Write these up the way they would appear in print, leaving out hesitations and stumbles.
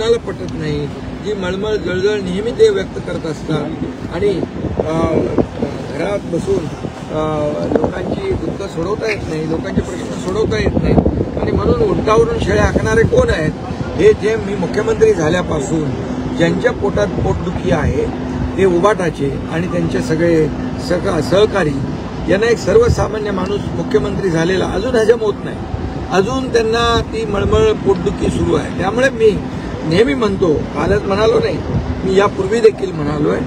कुणाला पटत नाही, जी मळमळ जळजळ नेहमी ते व्यक्त करत असतात आणि घरात बसून लोकांची दुःख सोडवता येत नाही, लोकांचे प्रश्न सोडवता येत नाही आणि म्हणून उंटावरून शेळ्या हाकणारे कोण आहेत? हे जे मी मुख्यमंत्री झाल्यापासून ज्यांच्या पोटात पोटदुखी आहे ते उबाटाचे आणि त्यांचे सगळे सहकारी यांना एक सर्वसामान्य माणूस मुख्यमंत्री झालेला अजून हजम होत नाही, अजून त्यांना ती मळमळ पोटदुखी सुरू आहे. त्यामुळे मी नेहमी म्हणतो, कालच म्हणालो नाही, मी यापूर्वी देखील म्हणालोय,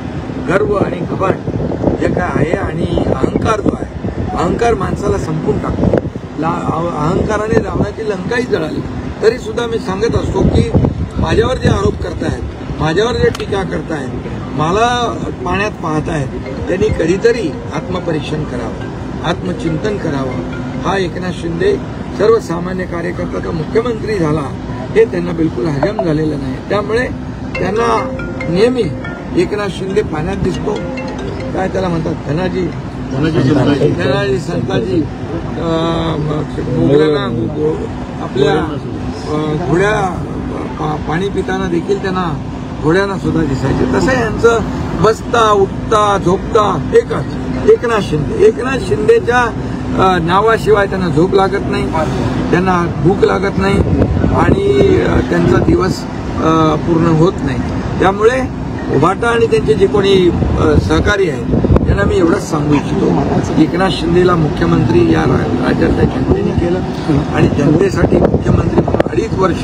गर्व आणि घमंड जे काय आहे आणि अहंकार जो आहे, अहंकार माणसाला संपून टाकतो. अहंकाराने रावणाची लंकाही जळाली. तरी सुद्धा मी सांगत असतो की माझ्यावर जे आरोप करतायत, माझ्यावर जे टीका करतायत, मला पाण्यात पाहतायत, त्यांनी कधीतरी आत्मपरीक्षण करावं, आत्मचिंतन करावं. हा एकनाथ शिंदे सर्वसामान्य कार्यकर्ता मुख्यमंत्री झाला हे त्यांना बिलकुल हजम झालेलं नाही. त्यामुळे त्यांना नेहमी एकनाथ शिंदे पाण्यात दिसतो. काय त्याला म्हणतात, धनाजी संताजी आपल्या घोड्या पाणी पिताना देखील त्यांना घोड्यांना सुद्धा दिसायचे. तसं यांचं बसता उठता झोपता एकच एकनाथ शिंदे. एकनाथ शिंदेच्या नावाशिवाय त्यांना झोप लागत नाही, त्यांना भूक लागत नाही आणि त्यांचा दिवस पूर्ण होत नाही. त्यामुळे उभाटा आणि त्यांचे जे कोणी सहकारी आहेत त्यांना मी एवढंच सांगू इच्छितो, एकनाथ शिंदेला मुख्यमंत्री या राज्यातल्या जनतेने केलं आणि जनतेसाठी मुख्यमंत्री 2.5 वर्ष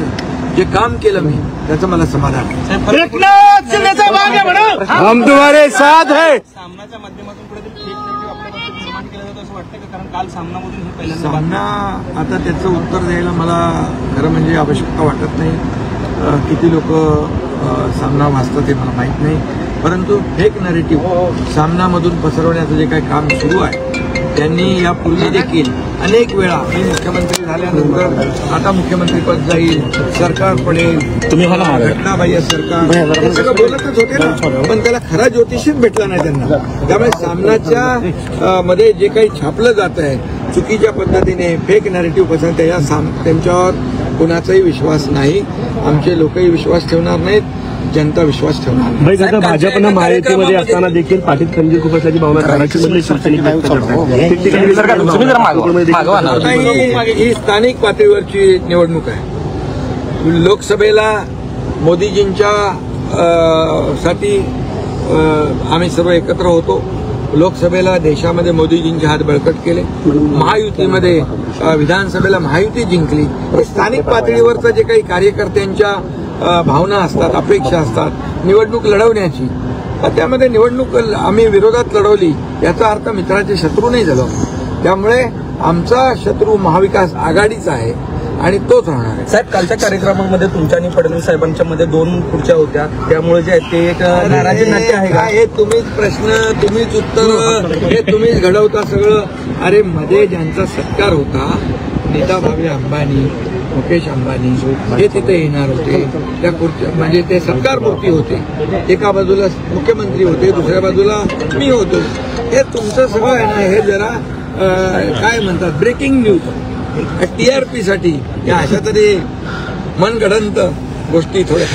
जे काम केलं मी त्याचं मला समाधान आहे. एकनाथ शिंदेचा भाग आहे म्हणून हम तुम्हारे साथ है. सामनाच्या माध्यमातून कुठेतरी फेक नेगेटिव्ह आपल्याला निर्माण केलं जातं असं वाटतं का? कारण काल सामनामधून हे पहिल्यांदा सामना आता त्याचं उत्तर द्यायला मला खरं म्हणजे आवश्यकता वाटत नाही. किती लोक सामना वाचतात हे मला माहीत नाही, परंतु फेक नरेटिव्ह सामनामधून पसरवण्याचं जे काही काम सुरू आहे त्यांनी यापूर्वी देखील अनेक वेळा मी मुख्यमंत्री झाल्यानंतर आता मुख्यमंत्रीपद जाईल, सरकार पडेल, घटनाबाह्य सरकार हे सगळं बोलतच होते ना, पण त्याला खरा ज्योतिषीच भेटला नाही त्यांना. त्यामुळे सामनाच्या मध्ये जे काही छापलं जात आहे चुकीच्या पद्धतीने फेक नरेटिव्ह पसरते, त्यांच्यावर कोणाचाही विश्वास नाही. आमचे लोकही विश्वास ठेवणार नाहीत, जनता विश्वास ठेवणार. भाजपनं महायुतीमध्ये असताना देखील पाठीत खंजीर खुपसल्याची भावना धाराशिवमधले शिवसैनिक व्यक्त करतात. ही स्थानिक पातळीवरची निवडणूक आहे. लोकसभेला मोदीजींच्या साठी आम्ही सर्व एकत्र होतो. लोकसभेला देशामध्ये मोदीजींचे हात बळकट केले, महायुतीमध्ये विधानसभेला महायुती जिंकली. स्थानिक पातळीवरचं जे काही कार्यकर्त्यांच्या भावना असतात, अपेक्षा असतात निवडणूक लढवण्याची, त्यामध्ये निवडणूक आम्ही विरोधात लढवली याचा अर्थ मित्राचे शत्रू नाही झालो. त्यामुळे आमचा शत्रू महाविकास आघाडीचा आहे आणि तोच राहणार आहे. साहेब, कालच्या कार्यक्रमामध्ये तुमच्या आणि फडणवीस साहेबांच्या मध्ये 2 खुर्च्या होत्या, त्यामुळे जे आहे ते एक नाराजी नाट्य आहे का? हे तुम्हीच प्रश्न, तुम्हीच उत्तर, हे तुम्हीच घडवता सगळं. अरे मध्ये ज्यांचा सत्कार होता, नीता भावे अंबानी, मुकेश अंबानी हे तिथे येणार होते. त्या खुर्च्या म्हणजे ते सत्कार मूर्ती होते. एका बाजूला मुख्यमंत्री होते, दुसऱ्या बाजूला मी होतो. हे तुमचं सगळं आहे ना, हे जरा काय म्हणतात ब्रेकिंग न्यूज, TRP साठी या अशा तरी मनगडंत गोष्टी थोड्या